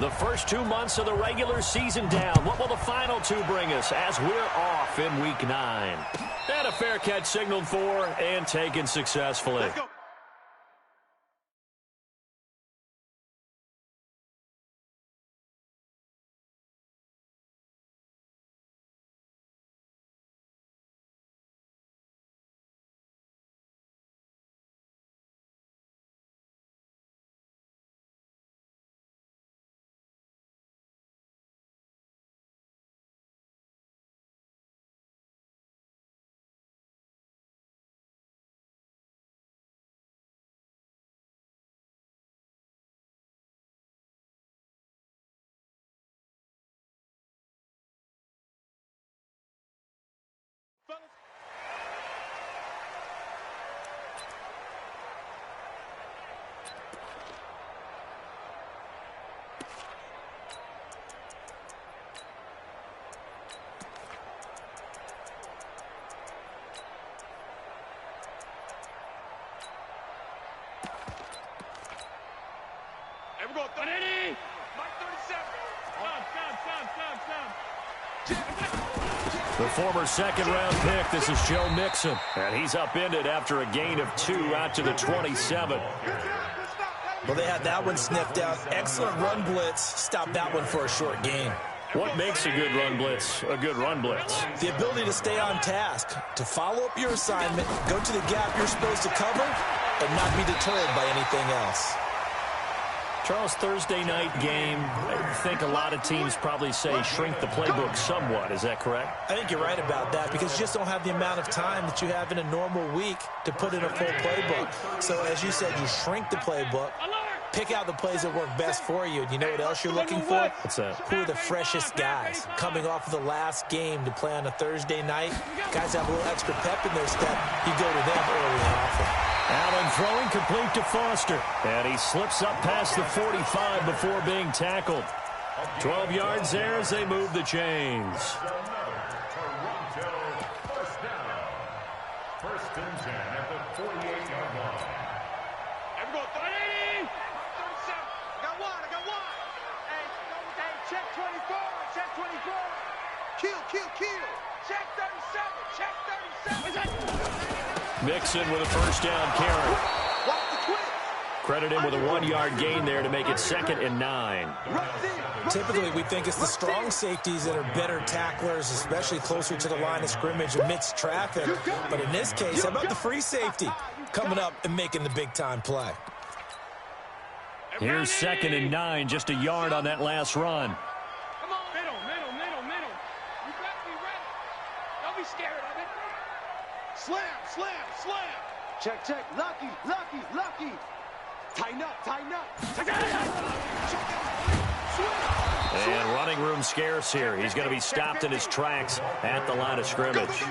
The first 2 months of the regular season down. What will the final 2 bring us as we're off in Week 9? And a fair catch signaled for and taken successfully. Let's go. We're going 180. Mike 37. The former second-round pick, this is Joe Mixon. And he's upended after a gain of 2 out to the 27. Well, they had that one sniffed out. Excellent run blitz. Stopped that one for a short gain. What makes a good run blitz a good run blitz? The ability to stay on task, to follow up your assignment, go to the gap you're supposed to cover, and not be deterred by anything else. Charles, Thursday night game, I think a lot of teams probably say shrink the playbook somewhat. Is that correct? I think you're right about that because you just don't have the amount of time that you have in a normal week to put in a full playbook. So, as you said, you shrink the playbook, pick out the plays that work best for you. And you know what else you're looking for? What's that? Who are the freshest guys coming off of the last game to play on a Thursday night? Guys have a little extra pep in their step. You go to them early and often. Allen throwing complete to Foster. And he slips up past the 45 before being tackled. 12 yards there as they move the chains. First and 10 at the 48-yard line. Everyone, 380. 37. I got one. Hey, check 24. Check 24. Kill. Check 37. Check 37. Mixon with a first down carry. Credit him with a 1-yard gain there to make it 2nd and 9. Typically, we think it's the strong safeties that are better tacklers, especially closer to the line of scrimmage amidst traffic. But in this case, how about the free safety coming up and making the big-time play? Here's 2nd and 9, just a yard on that last run. Come on, middle. You better be ready. Don't be scared of it. Slam. Check. Lucky. Tighten up. And running room scarce here. He's going to be stopped in his tracks at the line of scrimmage.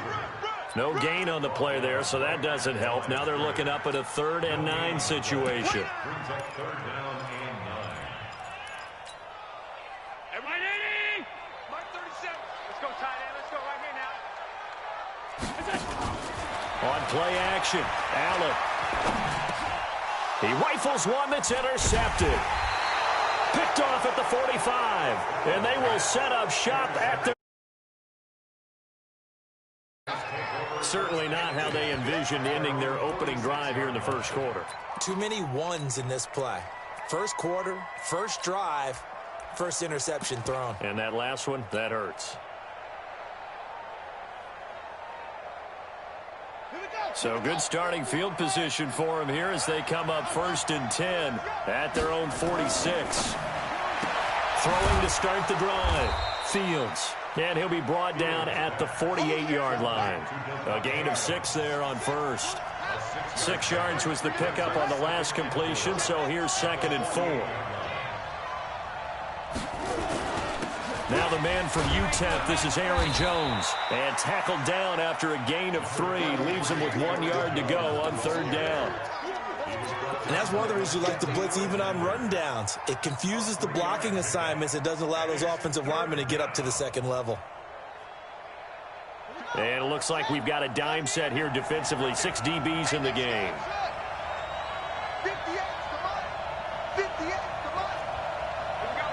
No gain on the play there, so that doesn't help. Now they're looking up at a 3rd and 9 situation. Brings up 3rd down and 9. Everybody 80. Mark 37. Let's go tight end. Let's go right here now. On play action, Allen. He rifles one that's intercepted. Picked off at the 45. And they will set up shop at the... Certainly not how they envisioned ending their opening drive here in the first quarter. Too many ones in this play. First quarter, first drive, first interception thrown. And that last one, that hurts. So good starting field position for him here as they come up 1st and 10 at their own 46. Throwing to start the drive. Fields. And he'll be brought down at the 48-yard line. A gain of 6 there on first. 6 yards was the pickup on the last completion, so here's 2nd and 4. Now the man from UTEP, this is Aaron Jones. And tackled down after a gain of 3. Leaves him with 1 yard to go on 3rd down. And that's one of the reasons you like to blitz even on rundowns. It confuses the blocking assignments. It doesn't allow those offensive linemen to get up to the 2nd level. And it looks like we've got a dime set here defensively. 6 DBs in the game. 58, come on. 58, come on. Here we go.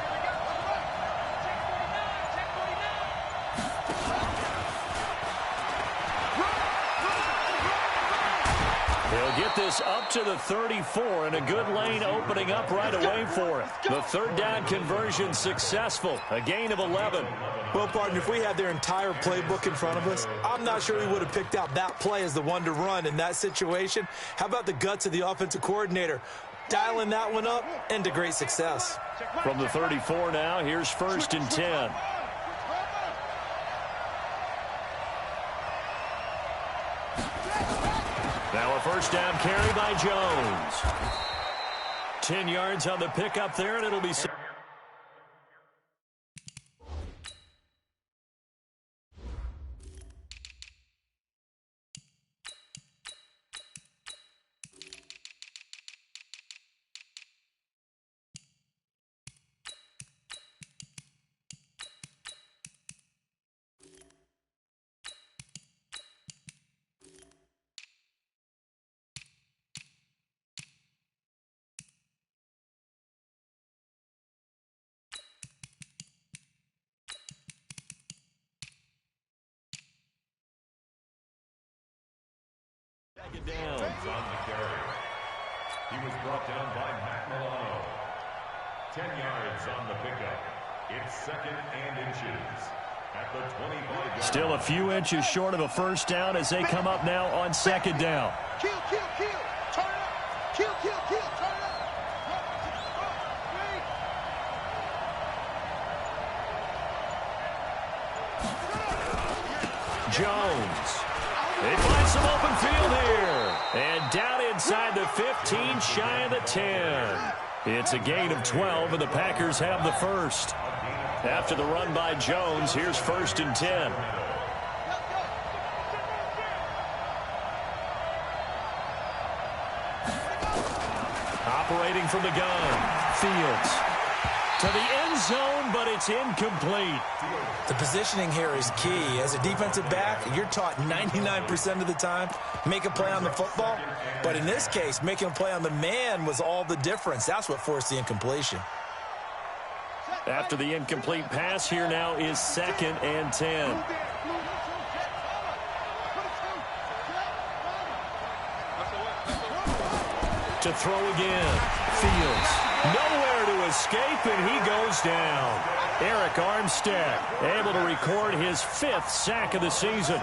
He'll get this up to the 34, and a good lane opening up right away for him. The third down conversion successful, a gain of 11. Well, partner, if we had their entire playbook in front of us, I'm not sure we would have picked out that play as the one to run in that situation. How about the guts of the offensive coordinator? Dialing that one up into great success. From the 34 now, here's 1st and 10. Now a first down carry by Jones. 10 yards on the pickup there, and it'll be... down. On the carry. He was brought down by Matt Milano. 10 yards on the pickup. It's 2nd and inches at the 25-yard. Still a few inches short of a first down as they come up now on 2nd down. Kill, kill, kill. Turn it up. Kill, kill, kill. Turn it up. Jones. They find some open field here. And down inside the 15, shy of the 10. It's a gain of 12, and the Packers have the first. After the run by Jones, here's 1st and 10. Operating from the gun, Fields. To the end zone, but it's incomplete. The positioning here is key. As a defensive back, you're taught 99% of the time, make a play on the football. But in this case, making a play on the man was all the difference. That's what forced the incompletion. After the incomplete pass, here now is 2nd and 10. To throw again, Fields. Nowhere to escape, and he goes down. Eric Armstead able to record his 5th sack of the season.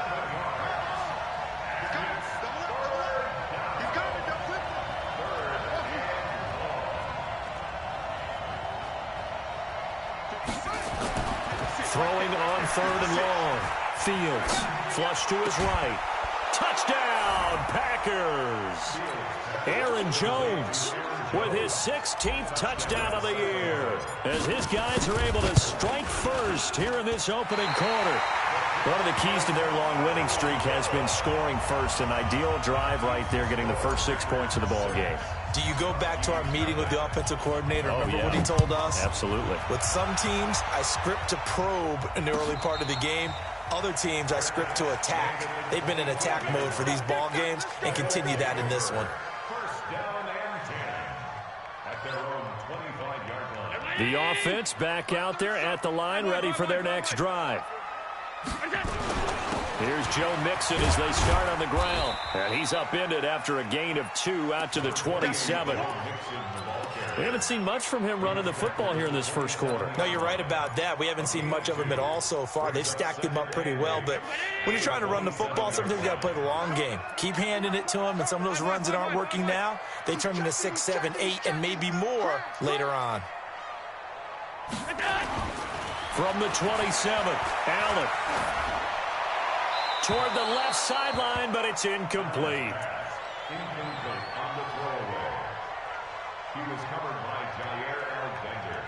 Throwing on 3rd and long. Fields flush to his right. Touchdown, Packers. Aaron Jones with his 16th touchdown of the year as his guys are able to strike first here in this opening quarter. One of the keys to their long winning streak has been scoring first. An ideal drive right there, getting the first 6 points of the ball game. Do you go back to our meeting with the offensive coordinator? Remember yeah. what he told us? Absolutely. With some teams, I script to probe in the early part of the game. Other teams, I script to attack. They've been in attack mode for these ball games and continue that in this one. First down and 10 at their own 25-yard line. The offense back out there at the line, ready for their next drive. Here's Joe Mixon as they start on the ground. And he's upended after a gain of 2 out to the 27. We haven't seen much from him running the football here in this first quarter. No, you're right about that. We haven't seen much of him at all so far. They've stacked him up pretty well, but when you're trying to run the football, sometimes you got to play the long game. Keep handing it to him, and some of those runs that aren't working now, they turn into 6, 7, 8, and maybe more later on. From the 27, Allen. Toward the left sideline, but it's incomplete. Incomplete on the throwaway. He was covered by Jair Alexander.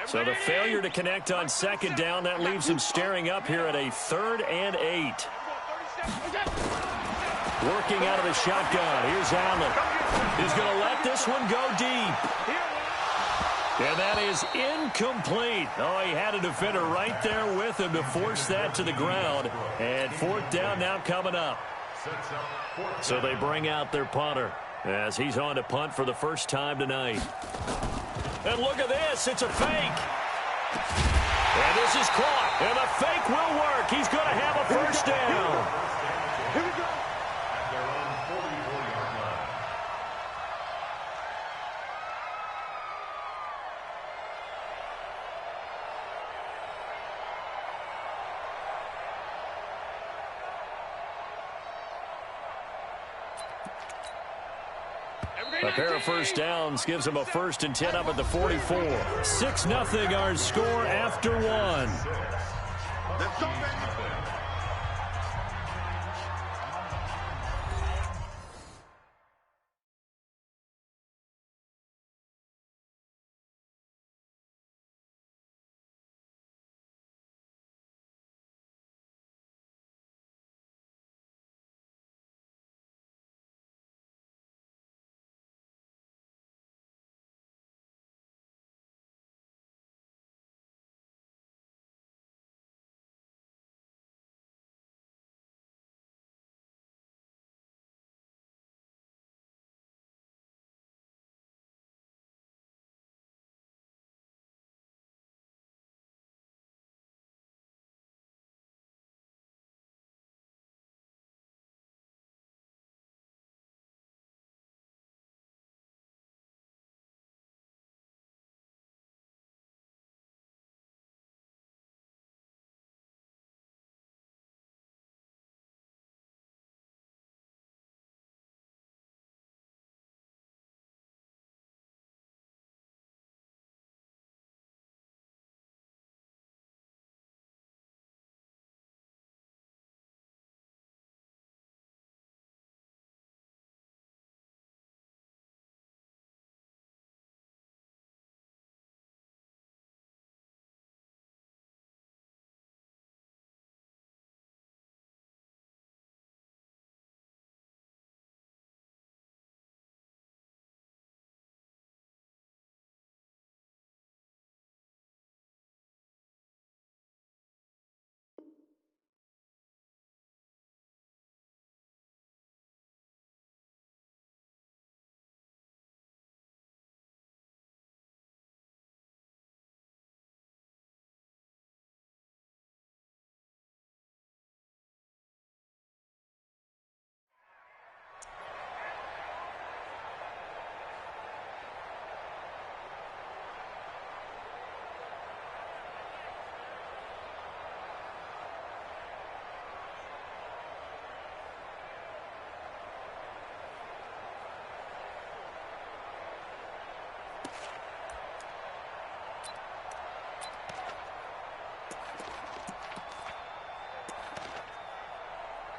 So the failure to connect on 2nd down, that leaves him staring up here at a 3rd and 8. Working out of the shotgun. Here's Allen. He's going to let this one go deep. And that is incomplete. Oh, he had a defender right there with him to force that to the ground. And 4th down now coming up. So they bring out their punter as he's on to punt for the first time tonight. And look at this. It's a fake. And this is caught. And the fake will work. He's going to have a first down. At their own A pair of first downs gives them a 1st and 10 up at the 44. 6-0 our score after one. Let's go, baby.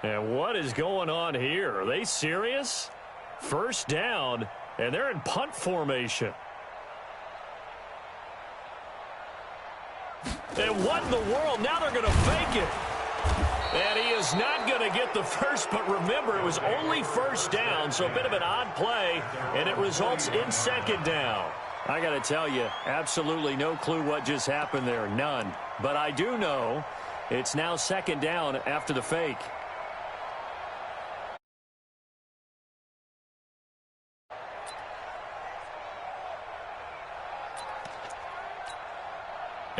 And what is going on here? Are they serious? First down, and they're in punt formation. And what in the world? Now they're going to fake it. And he is not going to get the first, but remember, it was only first down, so a bit of an odd play, and it results in second down. I got to tell you, absolutely no clue what just happened there, none. But I do know it's now second down after the fake.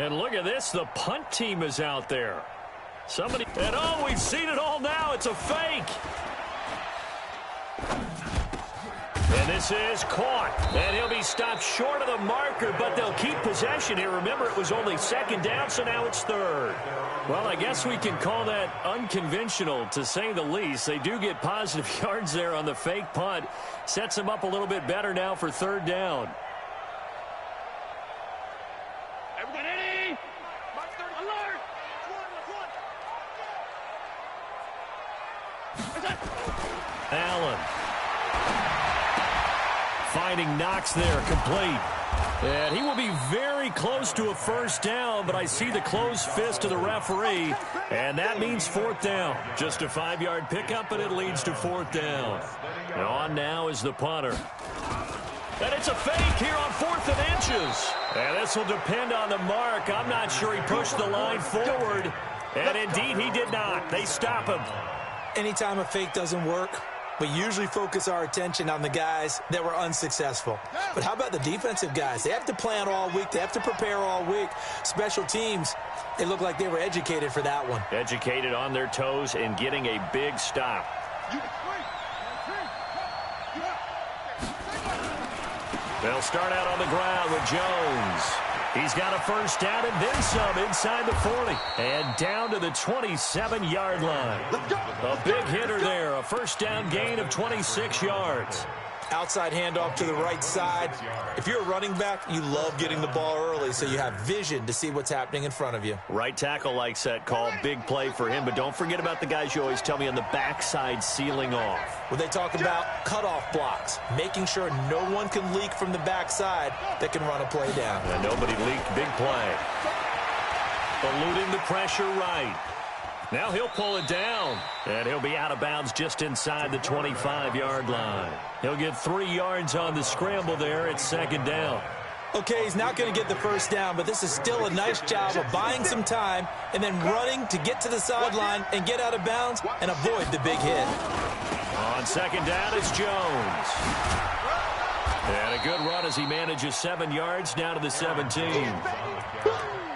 And look at this, the punt team is out there. Somebody, and oh, we've seen it all now. It's a fake. And this is caught. And he'll be stopped short of the marker, but they'll keep possession here. Remember, it was only second down, so now it's third. Well, I guess we can call that unconventional, to say the least. They do get positive yards there on the fake punt. Sets them up a little bit better now for third down. Allen. Finding Knox there, complete. And he will be very close to a first down, but I see the closed fist of the referee, and that means fourth down. Just a 5-yard pickup, and it leads to fourth down. And on now is the punter. And it's a fake here on 4th and inches. And this will depend on the mark. I'm not sure he pushed the line forward. And indeed, he did not. They stop him. Anytime a fake doesn't work, we usually focus our attention on the guys that were unsuccessful. But how about the defensive guys? They have to plan all week. They have to prepare all week. Special teams, they look like they were educated for that one. Educated on their toes and getting a big stop. They'll start out on the ground with Jones. He's got a first down and then some inside the 40. And down to the 27-yard line. A big hitter there. A first down gain of 26 yards. Outside handoff to the right side. If you're a running back, you love getting the ball early so you have vision to see what's happening in front of you. Right tackle likes that call. Big play for him, but don't forget about the guys you always tell me on the backside sealing off. When they talk about cutoff blocks, making sure no one can leak from the backside that can run a play down. And nobody leaked. Big play. Eluding the pressure right. Now he'll pull it down, and he'll be out of bounds just inside the 25-yard line. He'll get 3 yards on the scramble there. It's second down. Okay, he's not going to get the first down, but this is still a nice job of buying some time and then running to get to the sideline and get out of bounds and avoid the big hit. On second down, it's Jones. And a good run as he manages 7 yards down to the 17.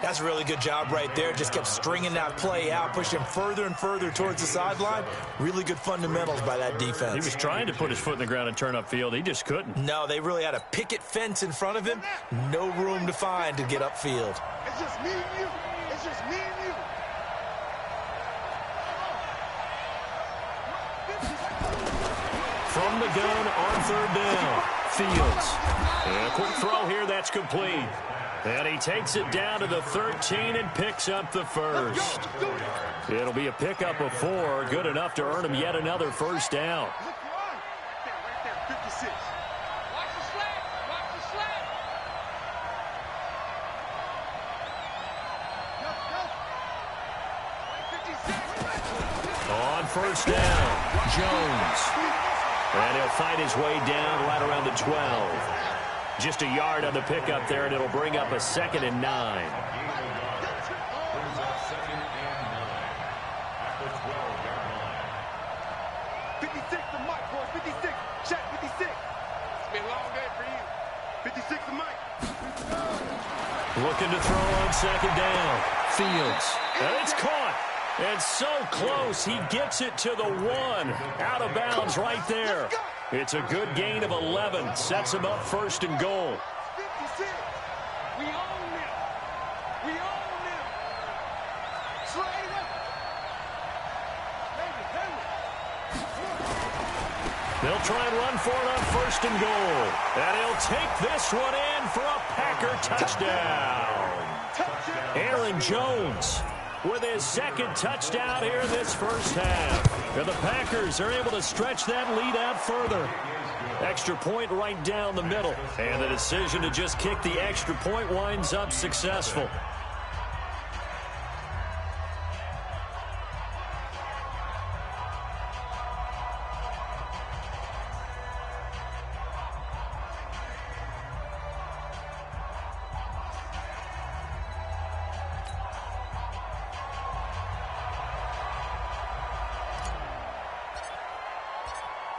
That's a really good job right there. Just kept stringing that play out, pushing him further and further towards the sideline. Really good fundamentals by that defense. He was trying to put his foot in the ground and turn upfield. He just couldn't. No, they really had a picket fence in front of him. No room to find to get upfield. It's just me and you. It's just me and you. From the gun on third down, Fields. And a quick throw here, that's complete. And he takes it down to the 13 and picks up the first. It'll be a pickup of 4, good enough to earn him yet another first down. Right there, 56. Watch the slant. Watch the slant. Go. 56. On first down, Jones. And he'll fight his way down right around the 12. Just a yard on the pickup there, and it'll bring up a 2nd and 9. Brings up 2nd and 9 at the 12-yard line. 56 to Mike, boys. 56. Check 56. It's been a long day for you. 56 to Mike. Looking to throw on second down. Fields. And it's caught. And so close, he gets it to the 1. Out of bounds right there. It's a good gain of 11. Sets him up first and goal. 56. We own them. We own them. Slay them. They'll try and run for it on first and goal. And he'll take this one in for a Packer touchdown. Aaron Jones with his 2nd touchdown here in this first half. And the Packers are able to stretch that lead out further. Extra point right down the middle. And the decision to just kick the extra point winds up successful.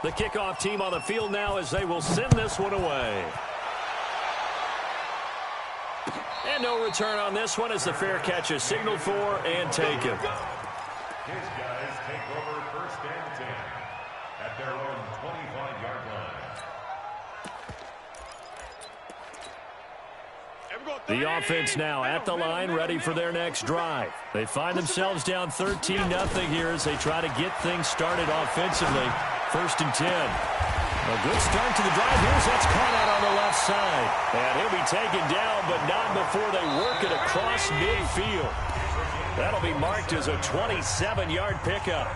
The kickoff team on the field now as they will send this one away. And no return on this one as the fair catch is signaled for and taken. His guys take over 1st and 10 at their own 25-yard line. The offense now at the line, ready for their next drive. They find themselves down 13-0 here as they try to get things started offensively. 1st and 10. A good start to the drive. Here's that's caught out on the left side. And he'll be taken down, but not before they work it across midfield. That'll be marked as a 27-yard pickup.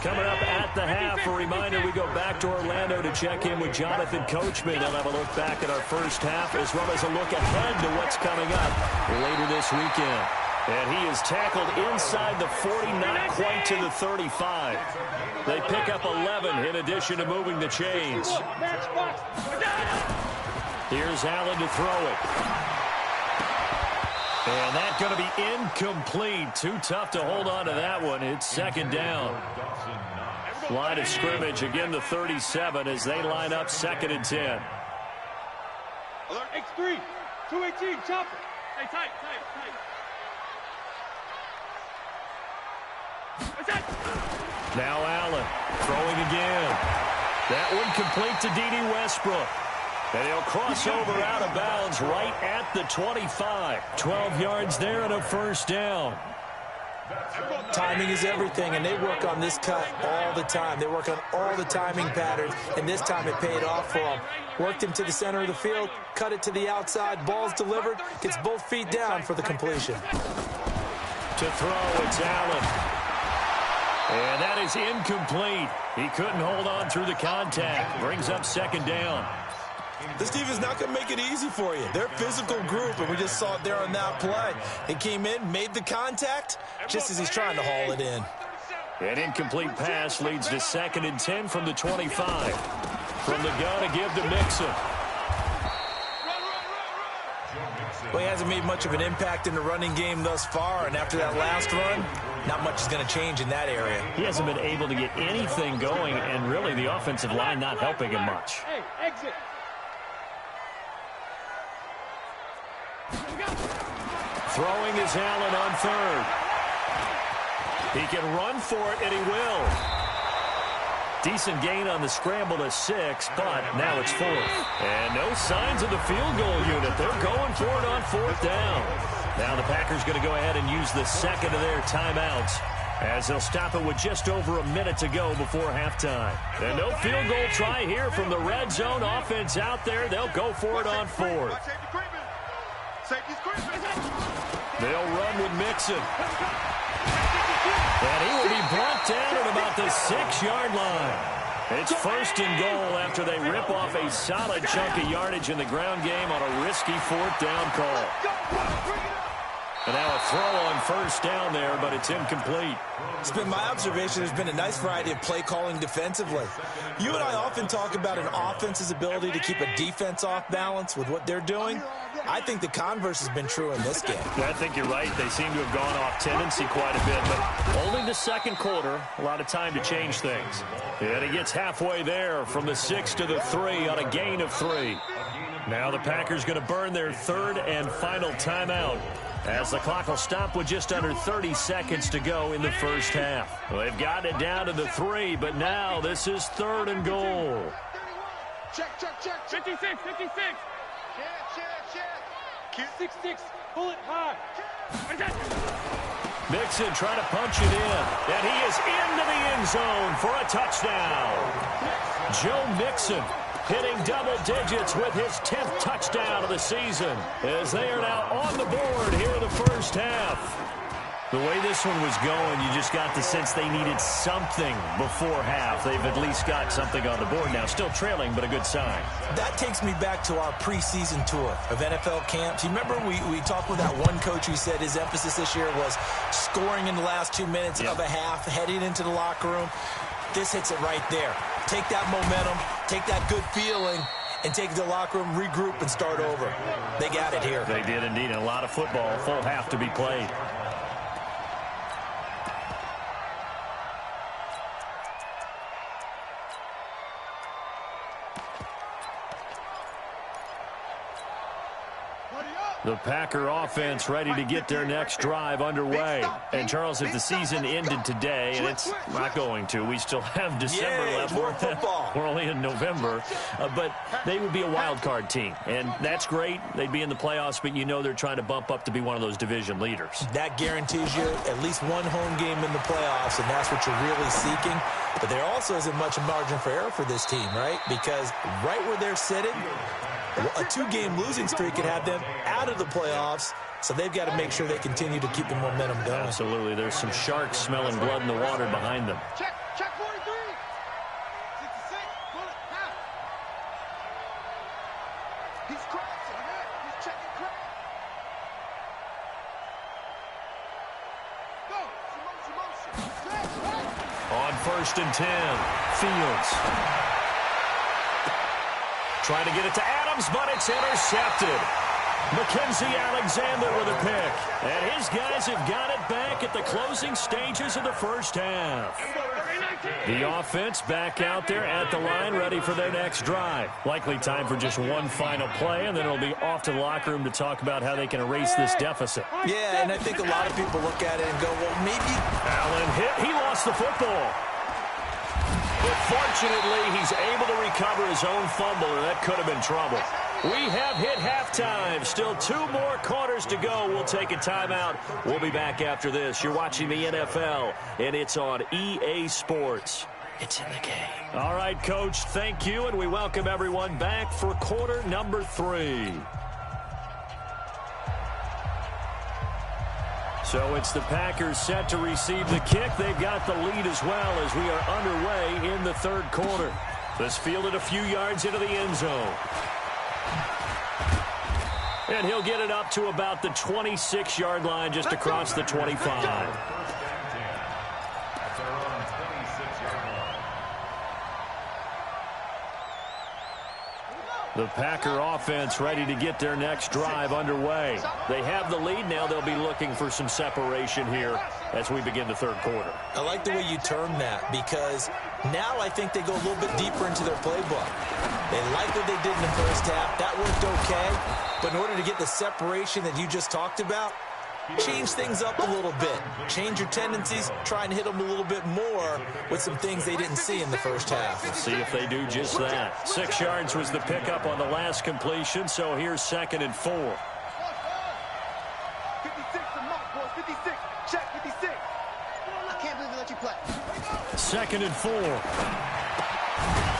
Coming up at the half, a reminder, we go back to Orlando to check in with Jonathan Coachman. They'll have a look back at our first half as well as a look ahead to what's coming up later this weekend. And he is tackled inside the 40, not quite to the 35. They pick up 11 in addition to moving the chains. Here's Allen to throw it. And that's going to be incomplete. Too tough to hold on to that one. It's 2nd down. Line of scrimmage, again the 37 as they line up 2nd and 10. Alert X3, 218, chopper. Stay tight. Now Allen throwing again. That one complete to D.D. Westbrook. And he'll cross over out of bounds right at the 25. 12 yards there and a first down. Timing is everything, and they work on this cut all the time. They work on all the timing patterns, and this time it paid off for them. Worked him to the center of the field, cut it to the outside, ball's delivered, gets both feet down for the completion. To throw, it's Allen. And that is incomplete. He couldn't hold on through the contact. Brings up second down. This defense is not going to make it easy for you. They're a physical group, and we just saw it there on that play. He came in, made the contact, just as he's trying to haul it in. An incomplete pass leads to 2nd and 10 from the 25. From the gun to give to Mixon. Well, he hasn't made much of an impact in the running game thus far, and after that last run, not much is going to change in that area. He hasn't been able to get anything going, and really the offensive line not helping him much. Hey, exit. Throwing is Allen on 3rd. He can run for it, and he will. Decent gain on the scramble to 6, but now it's 4th. And no signs of the field goal unit. They're going for it on 4th down. Now the Packers going to go ahead and use the second of their timeouts, as they'll stop it with just over a minute to go before halftime. And no field goal try here from the red zone. Offense out there. They'll go for it on 4th. They'll run with Mixon. And he will be brought down at about the 6-yard line. It's 1st and goal after they rip off a solid chunk of yardage in the ground game on a risky 4th down call. And now a throw on 1st down there, but it's incomplete. It's been my observation there's been a nice variety of play calling defensively. You and I often talk about an offense's ability to keep a defense off balance with what they're doing. I think the converse has been true in this game. Yeah, I think you're right. They seem to have gone off tendency quite a bit, but only the 2nd quarter, a lot of time to change things. And he gets halfway there from the 6 to the 3 on a gain of 3. Now the Packers going to burn their 3rd and final timeout, as the clock will stop with just under 30 seconds to go in the first half. Well, they've got it down to the 3, but now this is 3rd and goal. Check, check, check. 56, 56. Check. 6-6. Pull it high. Mixon trying to punch it in, and he is into the end zone for a touchdown. Joe Mixon hitting double digits with his 10th touchdown of the season, as they are now on the board here in the first half. The way this one was going, you just got the sense they needed something before half. They've at least got something on the board now. Still trailing, but a good sign. That takes me back to our preseason tour of NFL camps. You remember we talked with that one coach who said his emphasis this year was scoring in the last 2 minutes of a half, heading into the locker room. This hits it right there. Take that momentum, take that good feeling, and take it to the locker room, regroup, and start over. They got it here. They did indeed. And a lot of football, full half to be played. The Packer offense ready to get their next drive underway. And, Charles, if the season ended today, and it's not going to, we still have December left. More football. We're only in November. But they would be a wild card team. And that's great. They'd be in the playoffs, but you know they're trying to bump up to be one of those division leaders. That guarantees you at least one home game in the playoffs, and that's what you're really seeking. But there also isn't much margin for error for this team, right? Because right where they're sitting, a 2-game losing streak could have them out of the playoffs, so they've got to make sure they continue to keep the momentum going. Absolutely. There's some sharks smelling blood in the water behind them. Check 43. 66. Pull it half. He's crossing. He's checking crack. Go. Motion. On 1st and 10, Fields. Trying to get it to Adams, but it's intercepted. Mackenzie Alexander with a pick. And his guys have got it back at the closing stages of the first half. The offense back out there at the line, ready for their next drive. Likely time for just one final play, and then it'll be off to the locker room to talk about how they can erase this deficit. Yeah, and I think a lot of people look at it and go, well, maybe. Allen hit. He lost the football. But fortunately, he's able to recover his own fumble, and that could have been trouble. We have hit halftime. Still 2 more quarters to go. We'll take a timeout. We'll be back after this. You're watching the NFL, and it's on EA Sports. It's in the game. All right, Coach, thank you, and we welcome everyone back for quarter number 3. So it's the Packers set to receive the kick. They've got the lead as well as we are underway in the third quarter. This fielded a few yards into the end zone. And he'll get it up to about the 26-yard line just across the 25. The Packer offense ready to get their next drive underway. They have the lead now. They'll be looking for some separation here as we begin the third quarter. I like the way you term that because now I think they go a little bit deeper into their playbook. They like what they did in the first half. That worked okay. But in order to get the separation that you just talked about, change things up a little bit. Change your tendencies. Try and hit them a little bit more with some things they didn't see in the first half. We'll see if they do just that. 6 yards was the pickup on the last completion, so here's 2nd and 4. 56 to Mike, boys. 56. Check 56. I can't believe they let you play. 2nd and 4.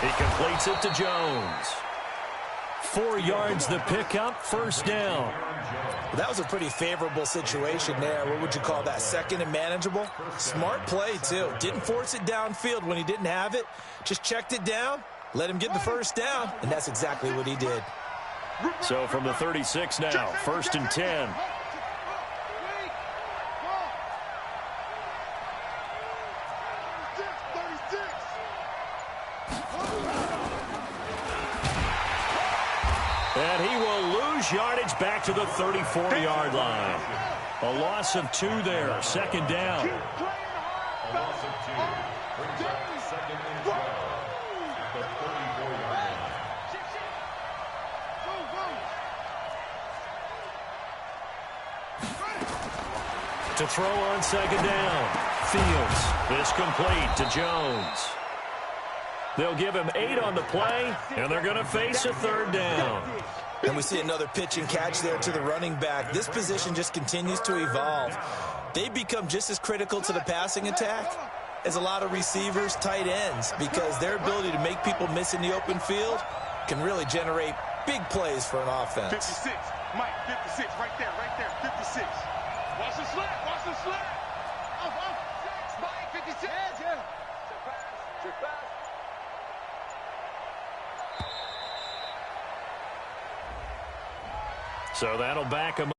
He completes it to Jones. 4 yards the pickup, first down. That was a pretty favorable situation there. What would you call that? 2nd and manageable? Smart play, too. Didn't force it downfield when he didn't have it. Just checked it down, let him get the first down, and that's exactly what he did. So from the 36 now, 1st and 10. And he will lose yardage back to the 34-yard line. A loss of 2 there, 2nd down. A loss of 2 brings up 2nd and 12 at the 34-yard line. To throw on 2nd down. Fields. This complete to Jones. They'll give him 8 on the play, and they're going to face a 3rd down. And we see another pitch and catch there to the running back. This position just continues to evolve. They become just as critical to the passing attack as a lot of receivers, tight ends, because their ability to make people miss in the open field can really generate big plays for an offense. 56. Mike, 56. Right there, 56. Watch the slap. Watch the slap. Mike, 56. Yeah. Check pass. So that'll back him